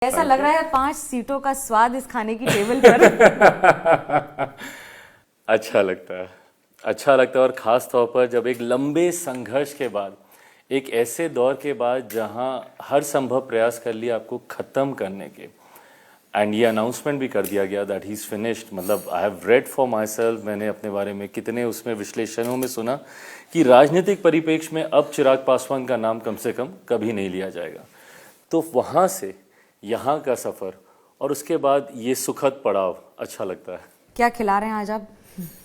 ऐसा लग रहा है 5 सीटों का स्वाद इस खाने की टेबल पर। अच्छा लगता है, अच्छा लगता है। और ख़ास तौर पर जब एक लंबे संघर्ष के बाद, एक ऐसे दौर के बाद जहां हर संभव प्रयास कर लिया आपको ख़त्म करने के, एंड ये अनाउंसमेंट भी कर दिया गया दैट ही इज़ फिनिश्ड। मतलब I have read for myself, मैंने अपने बारे में कितने उसमें विश्लेषणों में सुना कि राजनीतिक परिप्रेक्ष्य में अब चिराग पासवान का नाम कम से कम कभी नहीं लिया जाएगा। तो वहाँ से यहाँ का सफ़र और उसके बाद ये सुखद पड़ाव अच्छा लगता है। क्या खिला रहे हैं आज आप?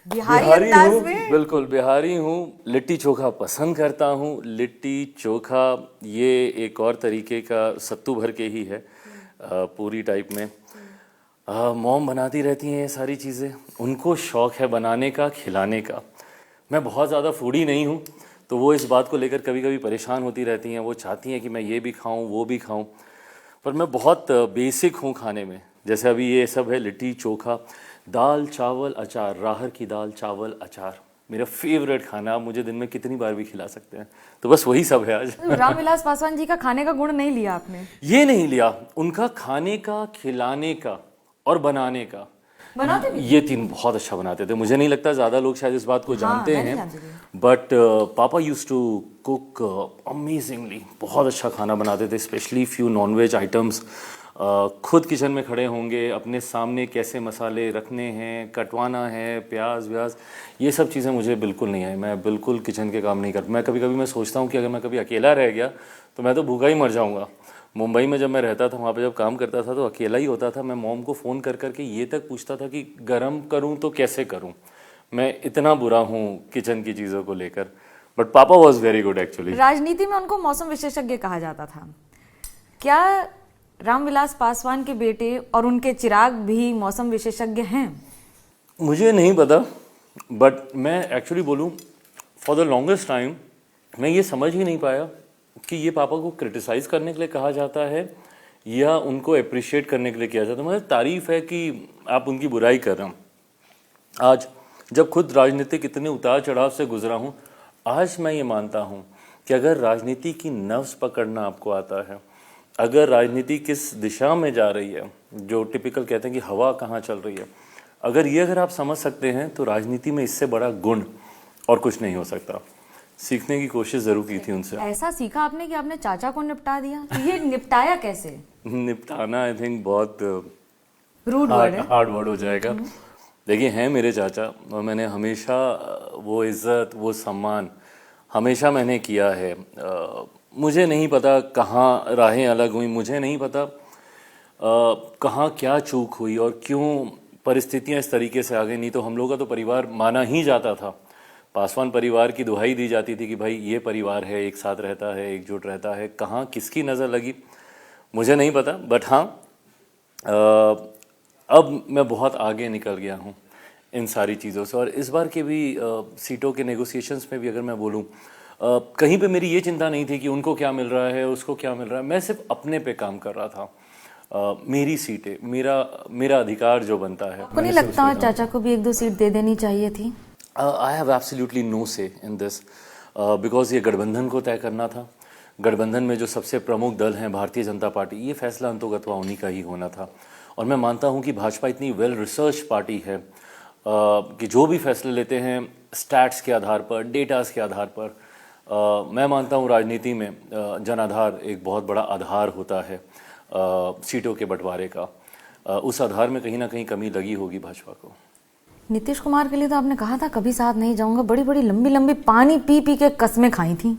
बिहारी बिहारी अंदाज हूँ, में। बिल्कुल बिहारी हूँ। लिट्टी चोखा पसंद करता हूँ। लिट्टी चोखा ये एक और तरीके का सत्तू भर के ही है, पूरी टाइप में। मॉम बनाती रहती हैं ये सारी चीज़ें, उनको शौक़ है बनाने का, खिलाने का। मैं बहुत ज़्यादा फूडी नहीं हूँ, तो वो इस बात को लेकर कभी कभी परेशान होती रहती हैं। वो चाहती हैं कि मैं ये भी खाऊं वो भी खाऊं, पर मैं बहुत बेसिक हूँ खाने में। जैसे अभी ये सब है लिट्टी चोखा, दाल चावल अचार, राहर की दाल चावल अचार मेरा फेवरेट खाना। आप मुझे दिन में कितनी बार भी खिला सकते हैं। तो बस वही सब है आज। रामविलास पासवान जी का खाने का गुण नहीं लिया आपने? ये नहीं लिया, उनका खाने का, खिलाने का और बनाने का। बनाते भी? ये तीन बहुत अच्छा बनाते थे। मुझे नहीं लगता ज़्यादा लोग शायद इस बात को जानते मैं नहीं हैं, जानती थी। बट पापा यूज टू कुक अमेजिंगली। बहुत अच्छा खाना बनाते थे, स्पेशली फ्यू नॉनवेज आइटम्स। खुद किचन में खड़े होंगे, अपने सामने कैसे मसाले रखने हैं, कटवाना है, प्याज व्याज, ये सब चीज़ें मुझे बिल्कुल नहीं आई। मैं बिल्कुल किचन के काम नहीं करता। मैं कभी कभी मैं सोचता हूँ कि अगर मैं कभी अकेला रह गया तो मैं तो भूखा ही मर जाऊँगा। मुंबई में जब मैं रहता था, वहाँ पे जब काम करता था तो अकेला ही होता था। मैं मॉम को फ़ोन कर करके ये तक पूछता था कि गरम करूँ तो कैसे करूँ। मैं इतना बुरा हूँ किचन की चीज़ों को लेकर। बट पापा वॉज वेरी गुड एक्चुअली। राजनीति में उनको मौसम विशेषज्ञ कहा जाता था। क्या रामविलास पासवान के बेटे और उनके चिराग भी मौसम विशेषज्ञ हैं? मुझे नहीं पता, बट मैं एक्चुअली बोलूँ, फॉर द लॉन्गेस्ट टाइम मैं ये समझ ही नहीं पाया कि ये पापा को क्रिटिसाइज़ करने के लिए कहा जाता है या उनको अप्रिशिएट करने के लिए किया जाता है। मतलब तारीफ़ है कि आप उनकी बुराई कर रहे हैं। आज जब खुद राजनीतिक इतने उतार चढ़ाव से गुजरा हूँ, आज मैं ये मानता हूँ कि अगर राजनीति की नब्ज़ पकड़ना आपको आता है, अगर राजनीति किस दिशा में जा रही है, जो टिपिकल कहते हैं कि हवा कहाँ चल रही है, अगर आप समझ सकते हैं तो राजनीति में इससे बड़ा गुण और कुछ नहीं हो सकता। सीखने की कोशिश ज़रूर की थी उनसे। ऐसा सीखा आपने कि आपने चाचा को निपटा दिया? तो ये निपटाया कैसे? निपटाना आई थिंक बहुत रूड वर्ड है। हार्ड वर्ड हो जाएगा। देखिए, हैं मेरे चाचा, और मैंने हमेशा वो इज़्ज़त, वो सम्मान हमेशा मैंने किया है। मुझे नहीं पता कहाँ राहें अलग हुई, मुझे नहीं पता कहाँ क्या चूक हुई और क्यों परिस्थितियाँ इस तरीके से आ गई। नहीं तो हम लोग का तो परिवार माना ही जाता था। पासवान परिवार की दुहाई दी जाती थी कि भाई ये परिवार है, एक साथ रहता है, एकजुट रहता है। कहाँ किसकी नज़र लगी मुझे नहीं पता, बट हाँ, अब मैं बहुत आगे निकल गया हूँ इन सारी चीज़ों से। और इस बार के भी सीटों के नेगोशिएशंस में भी अगर मैं बोलूँ, कहीं पे मेरी ये चिंता नहीं थी कि उनको क्या मिल रहा है, उसको क्या मिल रहा है। मैं सिर्फ अपने पे काम कर रहा था। मेरी सीटें, मेरा अधिकार जो बनता है। आपको नहीं लगता चाचा को भी 1-2 सीट दे देनी चाहिए थी? आई हैव एब्सोल्युटली नो से इन दिस, बिकॉज ये गठबंधन को तय करना था। गठबंधन में जो सबसे प्रमुख दल हैं भारतीय जनता पार्टी, ये फैसला अंतोगत्वा उन्हीं का ही होना था। और मैं मानता हूँ कि भाजपा इतनी वेल रिसर्च पार्टी है कि जो भी फैसले लेते हैं स्टैट्स के आधार पर, डेटास के आधार पर। मैं मानता हूँ राजनीति में जनाधार एक बहुत बड़ा आधार होता है सीटों के बंटवारे का। उस आधार में कहीं ना कहीं कमी लगी होगी भाजपा को। नीतीश कुमार के लिए तो आपने कहा था कभी साथ नहीं जाऊंगा, बड़ी बड़ी लंबी लंबी पानी पी पी के कस्में खाई थी।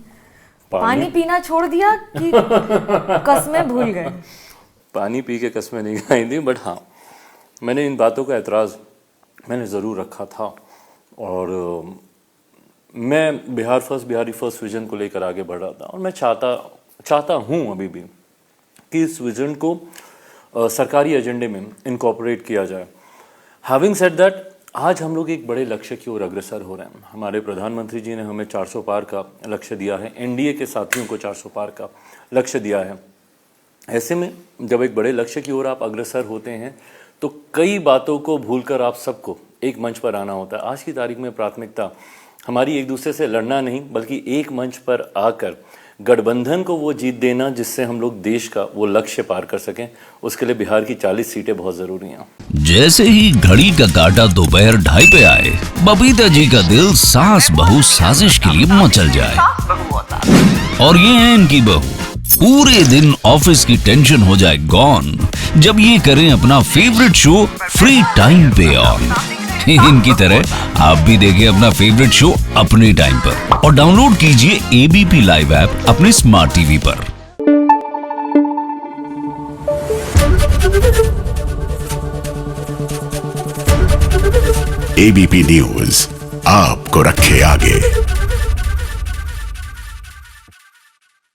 पानी पीना छोड़ दिया कि कस्में भूल गए? पानी पी के कस्में नहीं खाई थी, बट हाँ, मैंने इन बातों का एतराज़ मैंने ज़रूर रखा था। और मैं बिहारी फर्स्ट विजन को लेकर आगे बढ़ रहा था। और मैं चाहता हूँ अभी भी कि इस विजन को सरकारी एजेंडे में इनकॉर्पोरेट किया जाए। हैविंग सेड दैट, आज हम लोग एक बड़े लक्ष्य की ओर अग्रसर हो रहे हैं। हमारे प्रधानमंत्री जी ने हमें 400 पार का लक्ष्य दिया है, एनडीए के साथियों को 400 पार का लक्ष्य दिया है। ऐसे में जब एक बड़े लक्ष्य की ओर आप अग्रसर होते हैं तो कई बातों को भूलकर आप सबको एक मंच पर आना होता है। आज की तारीख में प्राथमिकता हमारी एक दूसरे से लड़ना नहीं, बल्कि एक मंच पर आकर गठबंधन को वो जीत देना जिससे हम लोग देश का वो लक्ष्य पार कर सकें, उसके लिए बिहार की 40 सीटें बहुत जरूरी हैं। जैसे ही घड़ी का काटा दोपहर 2:30 पे आए, बबीता जी का दिल सास बहू साजिश के लिए मचल जाए। और ये है इनकी बहू, पूरे दिन ऑफिस की टेंशन हो जाए गॉन जब ये करें अपना फेवरेट शो फ्री टाइम पे ऑन। इनकी तरह आप भी देखिए अपना फेवरेट शो अपने टाइम पर और डाउनलोड कीजिए एबीपी लाइव ऐप अपने स्मार्ट टीवी पर। एबीपी न्यूज आपको रखे आगे।